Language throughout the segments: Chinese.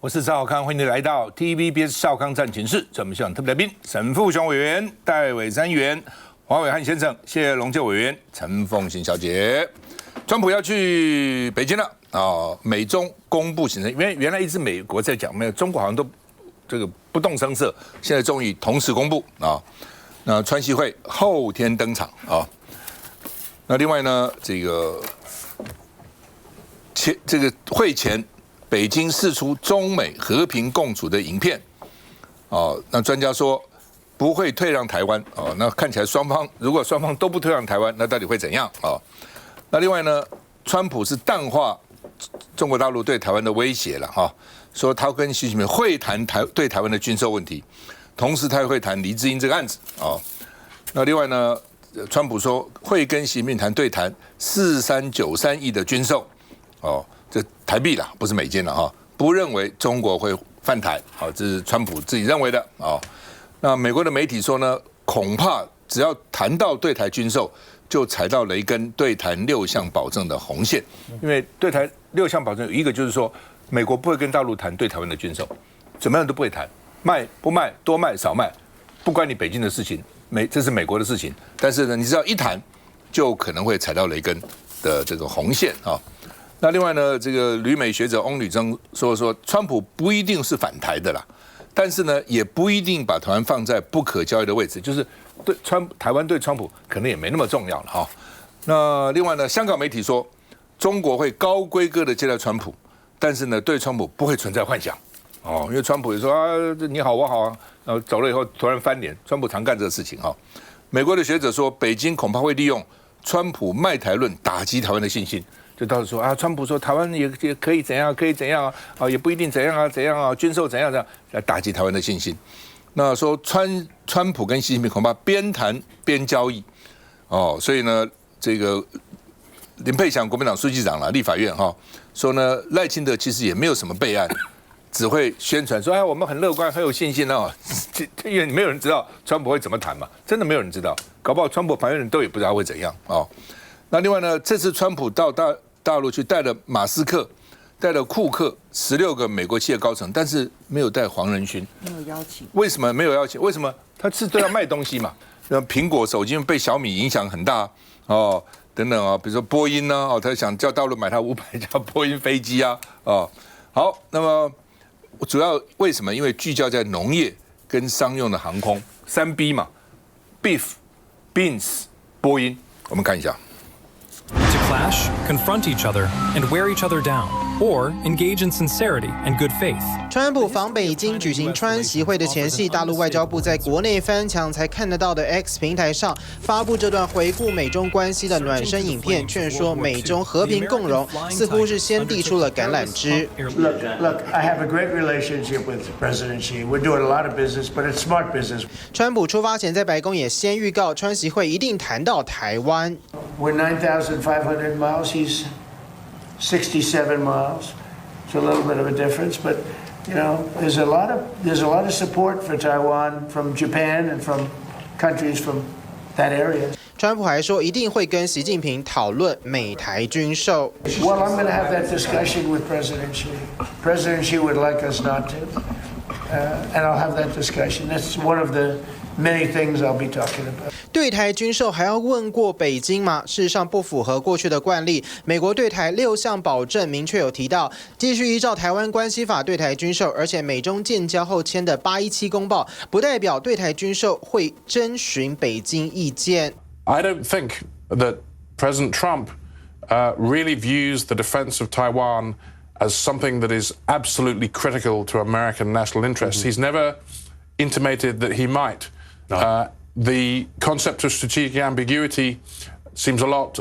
我是赵少康，欢迎你来到 TVBS 少康战情室。在我们现场特别来宾，沈富雄委员、戴伟山议员、黄伟汉先生、谢龙介委员、陈凤馨小姐。川普要去北京了啊！美中公布行程，因为原来一直美国在讲，没有中国好像都这个不动声色，现在终于同时公布啊。那川习会后天登场啊。那另外呢，这个会前，北京释出中美和平共处的影片，哦，那专家说不会退让台湾，哦，那看起来如果双方都不退让台湾，那到底会怎样啊？那另外呢，川普是淡化中国大陆对台湾的威胁了哈，说他跟习近平会谈对台湾的军售问题，同时他也会谈黎智英这个案子啊。那另外呢，川普说会跟习近平对谈4393亿的军售，哦，这台币啦，不是美金了哈，不认为中国会犯台，好，这是川普自己认为的啊。那美国的媒体说呢，恐怕只要谈到对台军售，就踩到雷根对台6项保证的红线，因为对台6项保证有一个就是说，美国不会跟大陆谈对台湾的军售，怎么样都不会谈，卖不卖，多卖少卖，不关你北京的事情，这是美国的事情。但是呢，你只要一谈，就可能会踩到雷根的这个红线啊。那另外呢，这个旅美学者翁履正说，川普不一定是反台的啦，但是呢，也不一定把台湾放在不可交易的位置，就是台湾对川普可能也没那么重要了哈。那另外呢，香港媒体说，中国会高规格的接待川普，但是呢，对川普不会存在幻想哦，因为川普也说啊，你好我好啊，然后走了以后突然翻脸，川普常干这个事情哈。美国的学者说，北京恐怕会利用川普卖台论打击台湾的信心。就到时说啊，川普说台湾也可以怎样，可以怎样啊，也不一定怎样啊，军售怎样来打击台湾的信心。那说川普跟习近平恐怕边谈边交易，哦，所以呢，这个林佩祥国民党书记长啦，立法院哈说呢，赖清德其实也没有什么备案，只会宣传说哎，我们很乐观，很有信心哦，因为没有人知道川普会怎么谈嘛，真的没有人知道，搞不好川普旁边人都也不知道会怎样哦。那另外呢，这次川普到大陆去带了马斯克，带了库克16个美国企业高层，但是没有带黄仁勋，没有邀请。为什么没有邀请？为什么？他是都要卖东西嘛？苹果手机被小米影响很大哦，等等啊，比如说波音呢，哦，他想叫大陆买他500架波音飞机啊，哦，好，那么主要为什么？因为聚焦在农业跟商用的航空3B 嘛 ，Beef、Beans、波音，我们看一下。To clash, confront each other, and wear each other down, or engage in sincerity and good faith. 川普访北京举行川习会的前夕，大陆外交部在国内翻墙才看得到的 X 平台上发布这段回顾美中关系的暖身影片，劝说美中和平共荣，似乎是先递出了橄榄枝。Look, I have a great relationship with President Xi. We're doing a lot of business, but it's smart business. 川普出发前在白宫也先预告，川习会一定谈到台湾。We're 9,500 miles. He's 67 miles. It's a little bit of a difference, but you know, there's a lot of support for Taiwan from Japan and from countries from that area. 川普还说一定会跟习近平讨论美台军售。Well, I'm going to have that discussion with President Xi. President Xi would like us not to, and I'll have that discussion. That's one of the many things I'll be talking about. 对台军售还要问过北京吗？事实上不符合过去的惯例。美国对台6项保证明确有提到，继续依照台湾关系法对台军售，而且美中建交后签的817公报，不代表对台军售会征询北京意见。I don't think that President Trump really views the defense of Taiwan as something that is absolutely critical to American national interests. He's never intimated that he might. The concept of strategic ambiguity seems a lot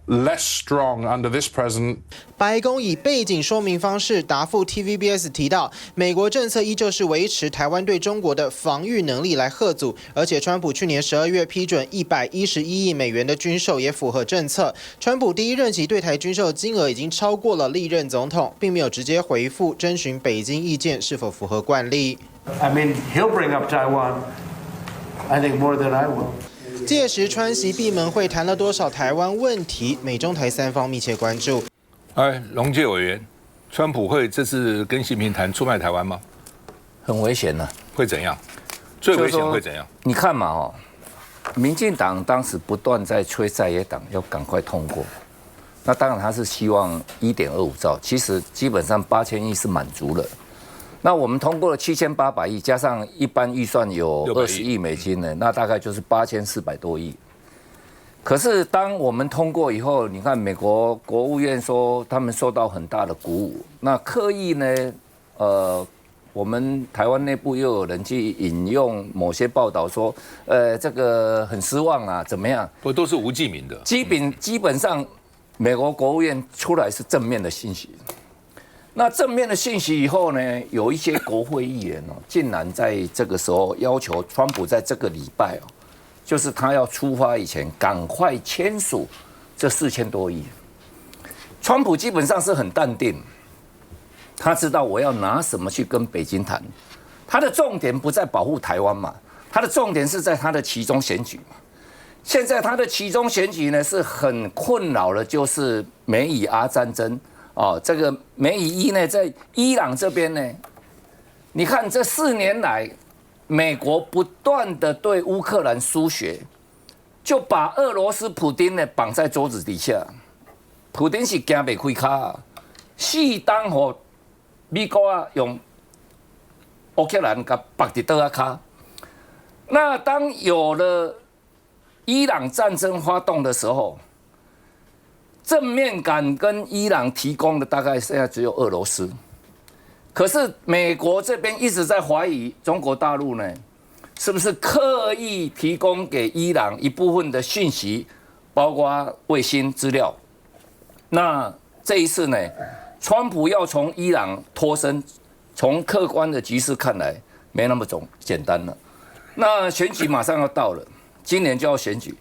less strong under this president. 白宫以背景说明方式答复 TVBS 提到，美国政策依旧是维持台湾对中国的防御能力来吓阻，而且川普去年12月批准111亿美元的军售也符合政策。川普第一任期对台军售金额已经超过了历任总统，并没有直接回复征询北京意见是否符合惯例。I mean, he'll bring up Taiwan, I think, more than I will. 届时川习闭门会谈了多少台湾问题？美中台3方密切关注。哎，龙介委员，川普会这次跟习近平谈出卖台湾吗？很危险的。会怎样？最危险会怎样？你看嘛，哦，民进党当时不断在催在野党要赶快通过，那当然他是希望1.25兆，其实基本上8000亿是满足了。那我们通过了7800亿，加上一般预算有20亿美金呢，那大概就是8400多亿。可是当我们通过以后，你看美国国务院说他们受到很大的鼓舞，那刻意呢，我们台湾内部又有人去引用某些报道说，这个很失望啊，怎么样？不都是吴记民的？基本上，美国国务院出来是正面的信息。那正面的信息以后呢，有一些国会议员哦，竟然在这个时候要求川普在这个礼拜哦，就是他要出发以前赶快签署这4000多亿。川普基本上是很淡定，他知道我要拿什么去跟北京谈，他的重点不在保护台湾嘛，他的重点是在他的期中选举嘛。现在他的期中选举呢是很困扰的，就是美以阿战争。哦，这个美以伊呢，在伊朗这边呢，你看这4年来，美国不断的对乌克兰输血，就把俄罗斯普丁呢绑在桌子底下，普丁是行不开卡，适当和美国啊用乌克兰给绑在倒卡。那当有了伊朗战争发动的时候，正面敢跟伊朗提供的大概现在只有俄罗斯，可是美国这边一直在怀疑中国大陆呢，是不是刻意提供给伊朗一部分的讯息，包括卫星资料。那这一次呢，川普要从伊朗脱身，从客观的局势看来，没那么简单了。那选举马上要到了，今年就要选举。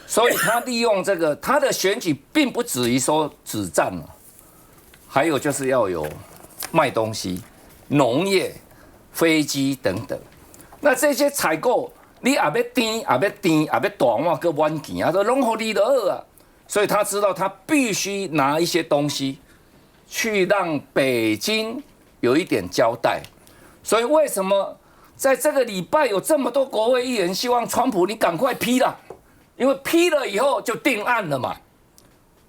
所以他利用这个，他的选举并不止于说止战了，还有就是要有卖东西、农业、飞机等等。那这些采购，你也要甜，也要甜，也要大碗跟碗钱啊，都拢好你的二啊。所以他知道他必须拿一些东西去让北京有一点交代。所以为什么在这个礼拜有这么多国会议员希望川普你赶快批了？因为批了以后就定案了嘛，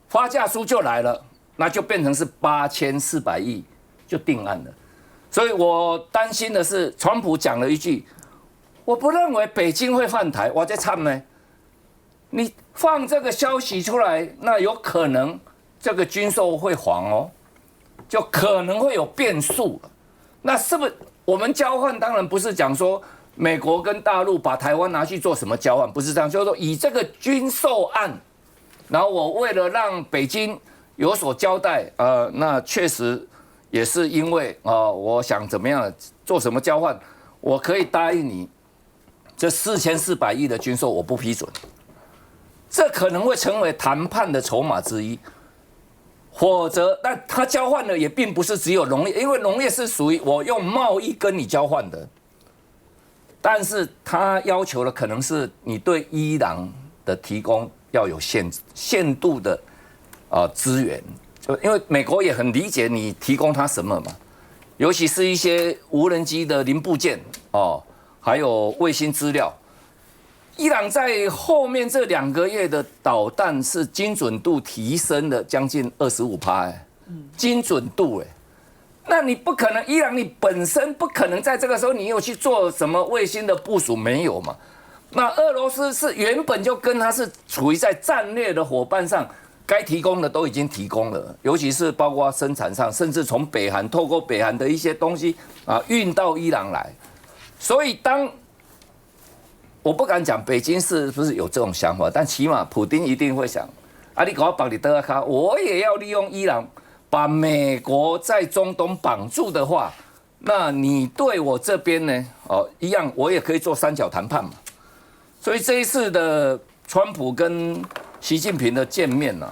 发价书就来了，那就变成是8400亿就定案了。所以我担心的是，川普讲了一句：“我不认为北京会犯台。”我在唱呢，你放这个消息出来，那有可能这个军售会黄哦，就可能会有变数了。那是不是我们交换？当然不是讲说美国跟大陆把台湾拿去做什么交换，不是这样，就是说以这个军售案，然后我为了让北京有所交代，那确实也是因为我想怎么样做什么交换，我可以答应你，这4400亿的军售我不批准，这可能会成为谈判的筹码之一。否则，但他交换的也并不是只有农业，因为农业是属于我用贸易跟你交换的。但是他要求的可能是你对伊朗的提供要有限度的资源，就因为美国也很理解你提供他什么嘛，尤其是一些无人机的零部件还有卫星资料。伊朗在后面这2个月的导弹是精准度提升了将近25%，精准度那你不可能，伊朗你本身不可能在这个时候你有去做什么卫星的部署，没有嘛？那俄罗斯是原本就跟他是处于在战略的伙伴上，该提供的都已经提供了，尤其是包括生产上，甚至从北韩透过北韩的一些东西运到伊朗来。所以我不敢讲北京是不是有这种想法，但起码普丁一定会想，你给我绑你德卡，我也要利用伊朗。把美国在中东绑住的话，那你对我这边呢？一样，我也可以做三角谈判嘛。所以这一次的川普跟习近平的见面呢，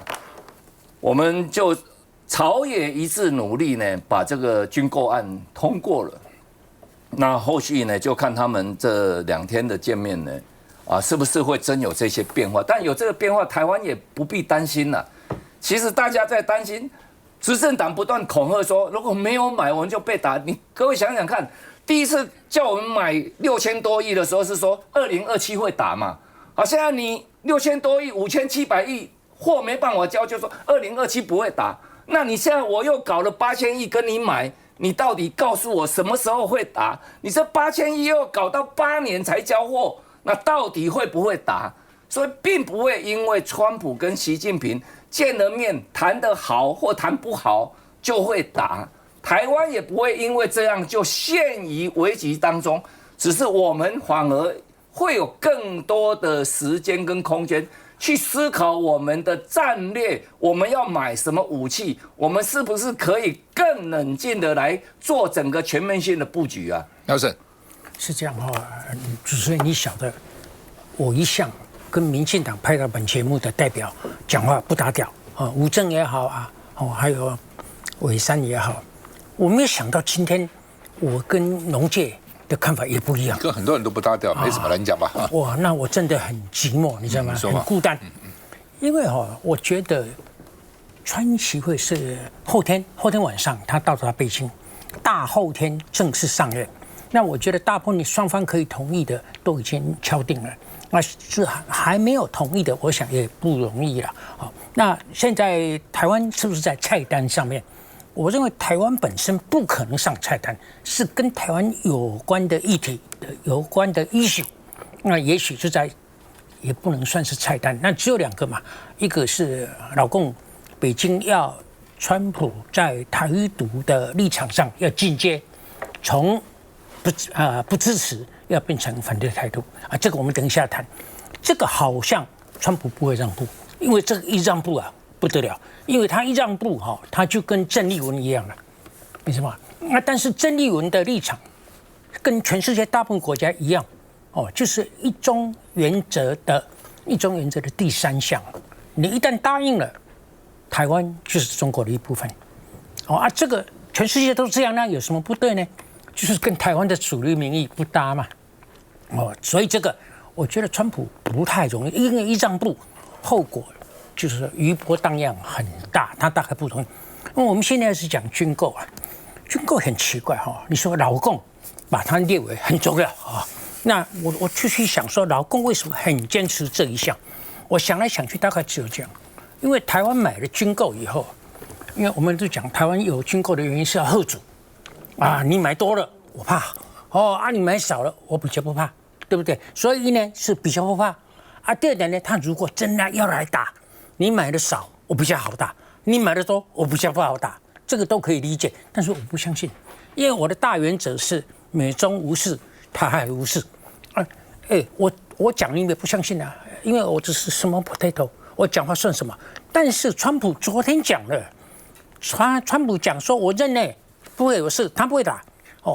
我们就朝野一致努力呢，把这个军购案通过了。那后续呢，就看他们这2天的见面呢，是不是会真有这些变化？但有这个变化，台湾也不必担心了。其实大家在担心。执政党不断恐吓说，如果没有买，我们就被打。各位想想看，第一次叫我们买6000多亿的时候是说2027会打嘛？好，现在你6000多亿、5700亿货没办法交，就说2027不会打。那你现在我又搞了8000亿跟你买，你到底告诉我什么时候会打？你这8000亿又搞到8年才交货，那到底会不会打？所以并不会因为川普跟习近平见了面谈得好或谈不好就会打，台湾也不会因为这样就陷于危机当中，只是我们反而会有更多的时间跟空间去思考我们的战略，我们要买什么武器，我们是不是可以更冷静的来做整个全面性的布局啊？廖胜是这样主持人你晓得，我一向跟民进党拍到本节目的代表讲话不打屌吴峥也好还有伟山也好，我没有想到今天我跟农界的看法也不一样，跟很多人都不搭调，没什么了，你讲吧。哇，那我真的很寂寞，你知道吗？很孤单。因为我觉得川习会是后天晚上他到达北京，大后天正式上任。那我觉得大部分双方可以同意的都已经敲定了，那是还没有同意的，我想也不容易了。那现在台湾是不是在菜单上面？我认为台湾本身不可能上菜单，是跟台湾有关的议题、有关的 issue， 那也许就在也不能算是菜单。那只有2个嘛，一个是老共北京要川普在台独的立场上要进阶，从不支持要变成反对态度这个我们等一下谈。这个好像川普不会让步，因为这个一让步不得了，因为他一让步他就跟郑丽文一样了，明白吗？那但是郑丽文的立场跟全世界大部分国家一样就是一中原则的第3项，你一旦答应了，台湾就是中国的一部分这个全世界都这样，那有什么不对呢？就是跟台湾的主流民意不搭嘛所以这个我觉得川普不太容易，因为一让步后果就是余波荡漾很大，他大概不同意。因为我们现在是讲军购军购很奇怪你说老共把它列为很重要那我继续想说老共为什么很坚持这一项？我想来想去大概只有这样，因为台湾买了军购以后，因为我们都讲台湾有军购的原因是要嚇阻你买多了我怕你买少了我比较不怕，对不对？所以呢是比较不怕第二点呢，他如果真的要来打，你买的少我比较好打，你买的多我比较不好打，这个都可以理解。但是我不相信，因为我的大原则是美中无事，台海无事我讲你们不相信因为我只是什么 potato， 我讲话算什么？但是川普昨天讲了，川普讲说我认为不会有事，他不会打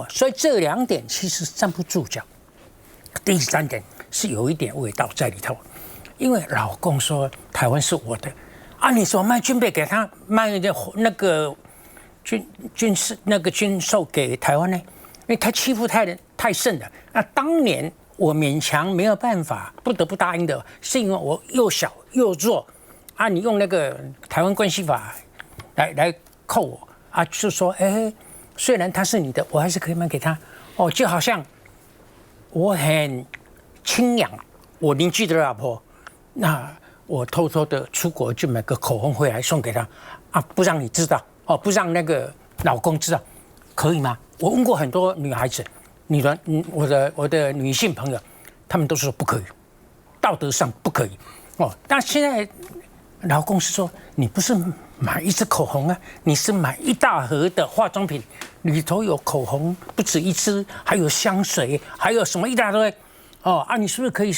所以这2点其实站不住脚。第3点是有一点味道在里头，因为老共说台湾是我的你说卖军备给他，卖那个军售给台湾呢？因为他欺负太甚了。那当年我勉强没有办法，不得不答应的，是因为我又小又弱你用那个台湾关系法来扣我就说虽然他是你的，我还是可以卖给他就好像我很轻养我邻居的老婆，那我偷偷的出国就买个口红回来送给他不让你知道不让那个老公知道，可以吗？我问过很多女孩子，我的女性朋友，她们都说不可以，道德上不可以但现在老公是说你不是买一支口红你是买一大盒的化妆品，里头有口红不止一支，还有香水，还有什么一大堆你是不是可以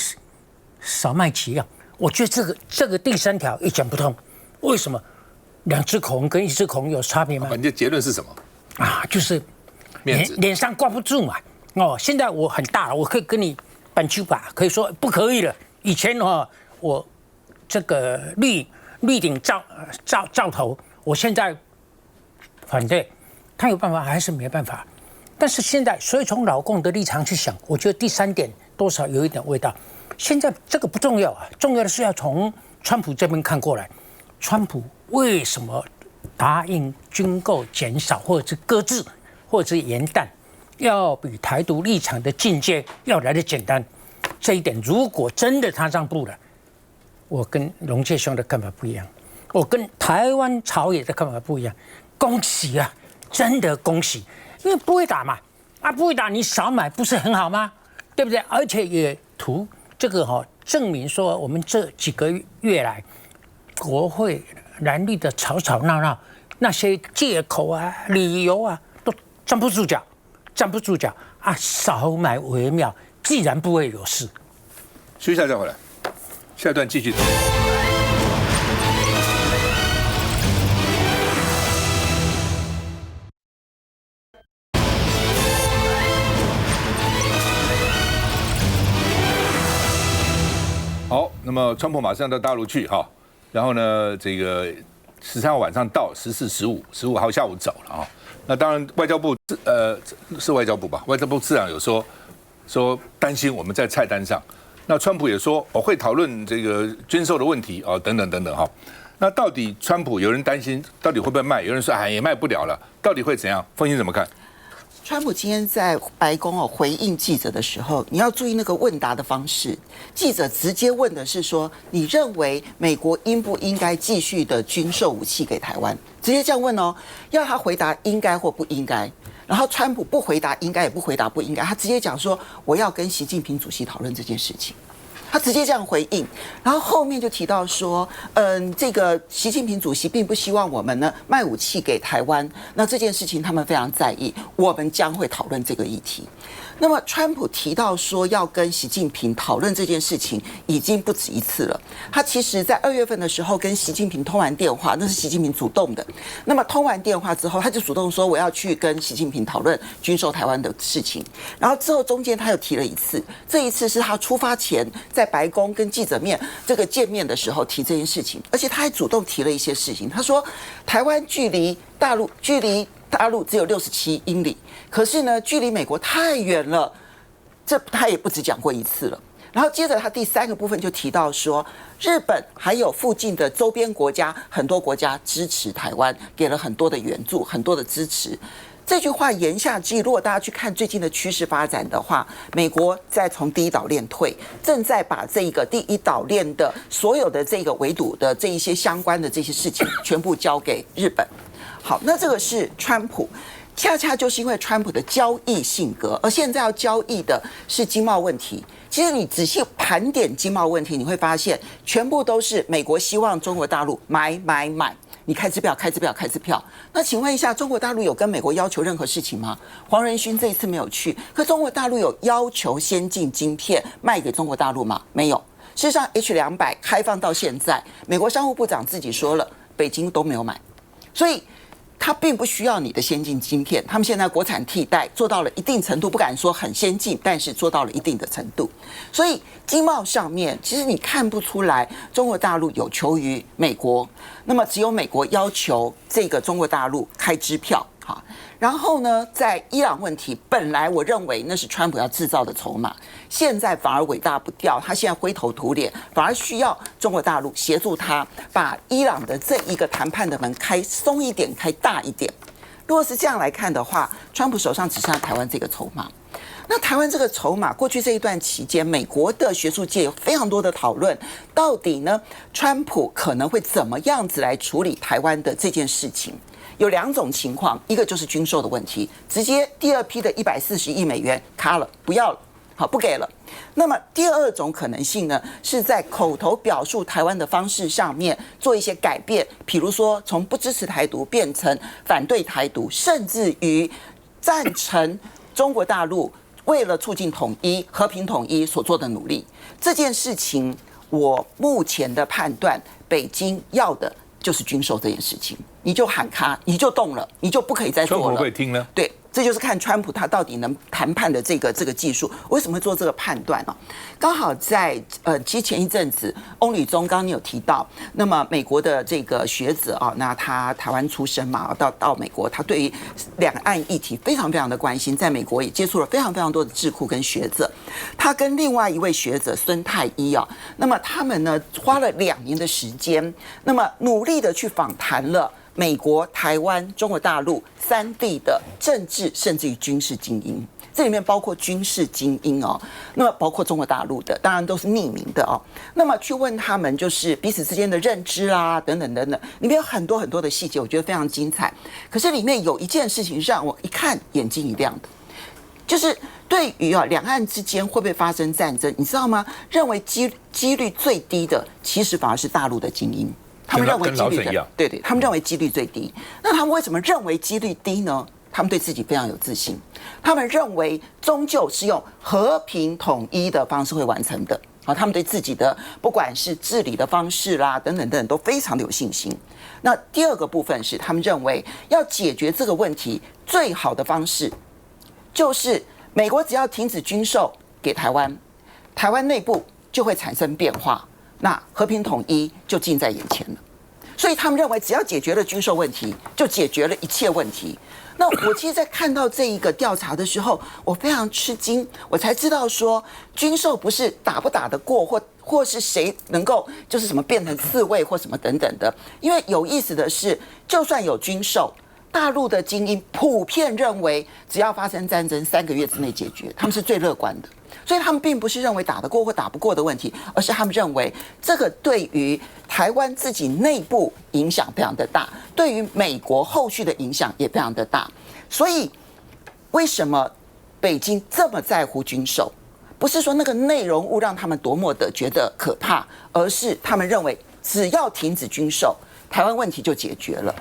少卖几样？我觉得这个第3条也讲不通，为什么2支口红跟1支口红有差别吗？你的结论是什么就是脸上挂不住嘛现在我很大了，我可以跟你搬酒吧，可以说不可以了。以前我这个绿顶罩头，我现在反对，他有办法还是没办法？但是现在，所以从老共的立场去想，我觉得第3点多少有一点味道。现在这个不重要重要的是要从川普这边看过来，川普为什么答应军购减少，或者是搁置，或者是延宕，要比台独立场的境界要来得简单。这一点如果真的他让步了，我跟龙介兄的看法不一样，我跟台湾朝野的看法不一样。恭喜啊，真的恭喜，因为不会打嘛，不会打你少买不是很好吗？对不对？而且也图这个证明说我们这几个月来，国会蓝绿的吵吵闹闹，那些借口啊、理由啊，都站不住脚，少买为妙，既然不会有事。休息一下再回来，下一段继续。好，那么川普马上到大陆去哈，然后呢，这个13号晚上到，14、15号下午走了啊。那当然，外交部是外交部吧？外交部次长有说担心我们在菜单上。那川普也说我会讨论这个军售的问题啊，等等等等哈。那到底川普有人担心到底会不会卖？有人说也卖不了了，到底会怎样？凤馨怎么看？川普今天在白宫回应记者的时候，你要注意那个问答的方式。记者直接问的是说，你认为美国应不应该继续的军售武器给台湾？直接这样问哦，要他回答应该或不应该。然后川普不回答应该，也不回答不应该，他直接讲说我要跟习近平主席讨论这件事情。他直接这样回应，然后后面就提到说，这个习近平主席并不希望我们呢卖武器给台湾，那这件事情他们非常在意，我们将会讨论这个议题。那么川普提到说要跟习近平讨论这件事情，已经不止一次了。他其实在2月份的时候跟习近平通完电话，那是习近平主动的。那么通完电话之后，他就主动说我要去跟习近平讨论军售台湾的事情。然后之后中间他又提了一次，这一次是他出发前在白宫跟记者见面的时候提这件事情，而且他还主动提了一些事情。他说台湾距离大陆只有67英里，可是呢，距离美国太远了，这他也不止讲过一次了。然后接着他第3个部分就提到说，日本还有附近的周边国家，很多国家支持台湾，给了很多的援助，很多的支持。这句话言下之意，如果大家去看最近的趋势发展的话，美国在从第一岛链退，正在把这个第一岛链的所有的这个围堵的这一些相关的这些事情，全部交给日本。好，那这个是川普，恰恰就是因为川普的交易性格，而现在要交易的是经贸问题。其实你仔细盘点经贸问题，你会发现全部都是美国希望中国大陆买，你开支票。那请问一下，中国大陆有跟美国要求任何事情吗？黄仁勋这一次没有去，可中国大陆有要求先进晶片卖给中国大陆吗？没有。事实上 H200 开放到现在，美国商务部长自己说了，北京都没有买，所以它并不需要你的先进晶片，他们现在国产替代做到了一定程度，不敢说很先进，但是做到了一定的程度。所以经贸上面，其实你看不出来中国大陆有求于美国，那么只有美国要求这个中国大陆开支票。好，然后呢，在伊朗问题，本来我认为那是川普要制造的筹码，现在反而尾大不掉，他现在灰头土脸，反而需要中国大陆协助他把伊朗的这一个谈判的门开松一点，开大一点。如果是这样来看的话，川普手上只剩下台湾这个筹码。那台湾这个筹码，过去这一段期间，美国的学术界有非常多的讨论，到底呢，川普可能会怎么样子来处理台湾的这件事情？有2种情况，一个就是军售的问题，直接第2批的140亿美元卡了，不要了，好，不给了。那么第2种可能性呢，是在口头表述台湾的方式上面做一些改变，比如说从不支持台独变成反对台独，甚至于赞成中国大陆为了促进统一、和平统一所做的努力。这件事情，我目前的判断，北京要的就是军售这件事情，你就喊卡，你就动了，你就不可以再做了。川普会听呢？对，这就是看川普他到底能谈判的这个技术。为什么会做这个判断呢？刚好在其实前一阵子，翁履宗刚刚你有提到，那么美国的这个学者啊，那他台湾出身嘛，到美国，他对于两岸议题非常非常的关心，在美国也接触了非常非常多的智库跟学者。他跟另外一位学者孙太一啊，那么他们呢花了2年的时间，那么努力的去访谈了美国、台湾、中国大陆3地的政治甚至于军事精英。这里面包括军事精英哦，那么包括中国大陆的，当然都是匿名的哦。那么去问他们，就是彼此之间的认知啦，等等等等，里面有很多很多的细节，我觉得非常精彩。可是里面有一件事情让我一看眼睛一亮的，就是对于两岸之间会不会发生战争，你知道吗？认为几率最低的，其实反而是大陆的精英，他们认为几率对，他们认为几率最低。那他们为什么认为几率低呢？他们对自己非常有自信，他们认为终究是用和平统一的方式会完成的。他们对自己的不管是治理的方式啦，等等等等，都非常的有信心。那第二个部分是，他们认为要解决这个问题，最好的方式就是美国只要停止军售给台湾，台湾内部就会产生变化，那和平统一就近在眼前了。所以他们认为，只要解决了军售问题，就解决了一切问题。那我其实，在看到这一个调查的时候，我非常吃惊，我才知道说，军售不是打不打得过，或是谁能够就是什么变成刺猬或什么等等的。因为有意思的是，就算有军售，大陆的精英普遍认为，只要发生战争，3个月之内解决，他们是最乐观的。所以他们并不是认为打得过或打不过的问题，而是他们认为这个对于台湾自己内部影响非常的大，对于美国后续的影响也非常的大。所以为什么北京这么在乎军售？不是说那个内容物让他们多么的觉得可怕，而是他们认为只要停止军售，台湾问题就解决了。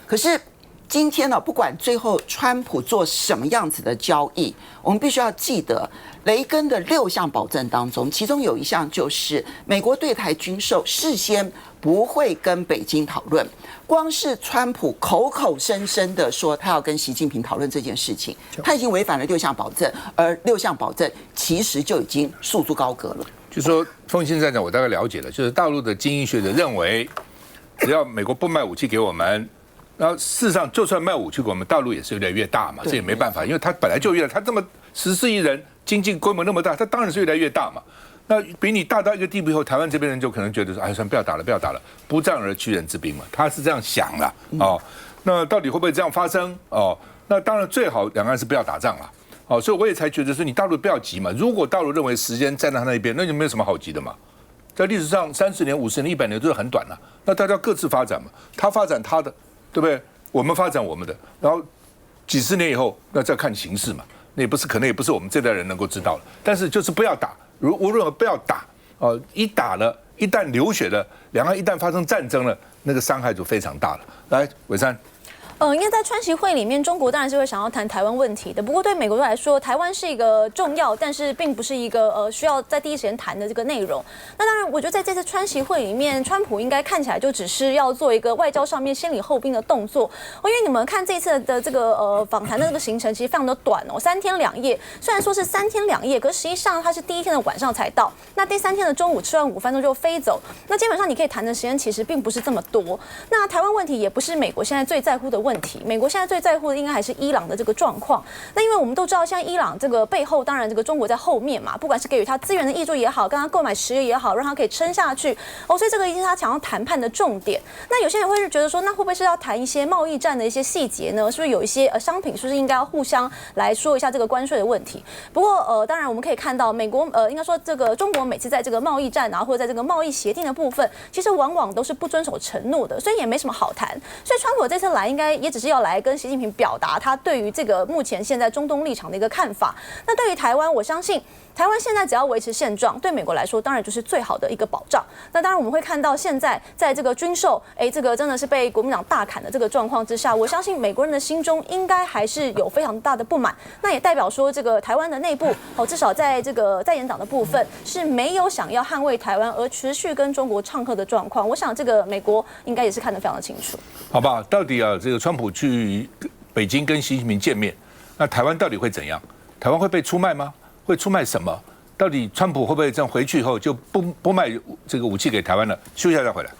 可是今天呢，不管最后川普做什么样子的交易，我们必须要记得雷根的6项保证当中，其中有一项就是美国对台军售事先不会跟北京讨论。光是川普口口声声的说他要跟习近平讨论这件事情，他已经违反了6项保证，而6项保证其实就已经束之高阁了。就是说，凤信站长，我大概了解了，就是大陆的精英学者认为，只要美国不卖武器给我们。然后事实上，就算卖武器给我们，大陆也是越来越大嘛，这也没办法，因为它本来就越来，它这么14亿人，经济规模那么大，它当然是越来越大嘛。那比你大到一个地步以后，台湾这边人就可能觉得说，哎，算不要打了，不要打了，不战而屈人之兵嘛，他是这样想啦。哦。那到底会不会这样发生？哦，那当然最好两岸是不要打仗了。哦，所以我也才觉得说，你大陆不要急嘛。如果大陆认为时间站在他那边，那就没有什么好急的嘛。在历史上30年、50年、100年都是很短了，那大家各自发展嘛，他发展他的。对不对？我们发展我们的，然后几十年以后，那再看形势嘛。那也不是，可能也不是我们这代人能够知道的。但是就是不要打，无论不要打，一打了，一旦流血了，两岸一旦发生战争了，那个伤害就非常大了。来，伟珊。因为在川习会里面，中国当然是会想要谈台湾问题的。不过对美国来说，台湾是一个重要，但是并不是一个需要在第一时间谈的这个内容。那当然，我觉得在这次川习会里面，川普应该看起来就只是要做一个外交上面先礼后兵的动作。因为你们看这次的这个访谈的这个行程其实非常的短哦，3天2夜。虽然说是3天2夜，可是实际上它是第1天的晚上才到，那第3天的中午吃完午饭之后就飞走。那基本上你可以谈的时间其实并不是这么多。那台湾问题也不是美国现在最在乎的问题，美国现在最在乎的应该还是伊朗的这个状况。那因为我们都知道，现在伊朗这个背后，当然这个中国在后面嘛，不管是给予他资源的挹注也好，跟他购买石油也好，让他可以撑下去哦，所以这个一定是他想要谈判的重点。那有些人会觉得说，那会不会是要谈一些贸易战的一些细节呢？是不是有一些商品是不是应该要互相来说一下这个关税的问题？不过当然我们可以看到，美国应该说这个中国每次在这个贸易战啊，或者在这个贸易协定的部分，其实往往都是不遵守承诺的，所以也没什么好谈。所以川普这次来，应该也只是要来跟习近平表达他对于这个目前现在中东立场的一个看法。那对于台湾，我相信台湾现在只要维持现状，对美国来说当然就是最好的一个保障。那当然我们会看到现在在这个军售，这个真的是被国民党大砍的这个状况之下，我相信美国人的心中应该还是有非常大的不满。那也代表说，这个台湾的内部至少在这个在野党的部分是没有想要捍卫台湾而持续跟中国唱和的状况。我想这个美国应该也是看得非常的清楚。好吧，到底这个川普去北京跟习近平见面，那台湾到底会怎样？台湾会被出卖吗？会出卖什么？到底川普会不会这样回去以后就不卖这个武器给台湾了？休息一下再回来。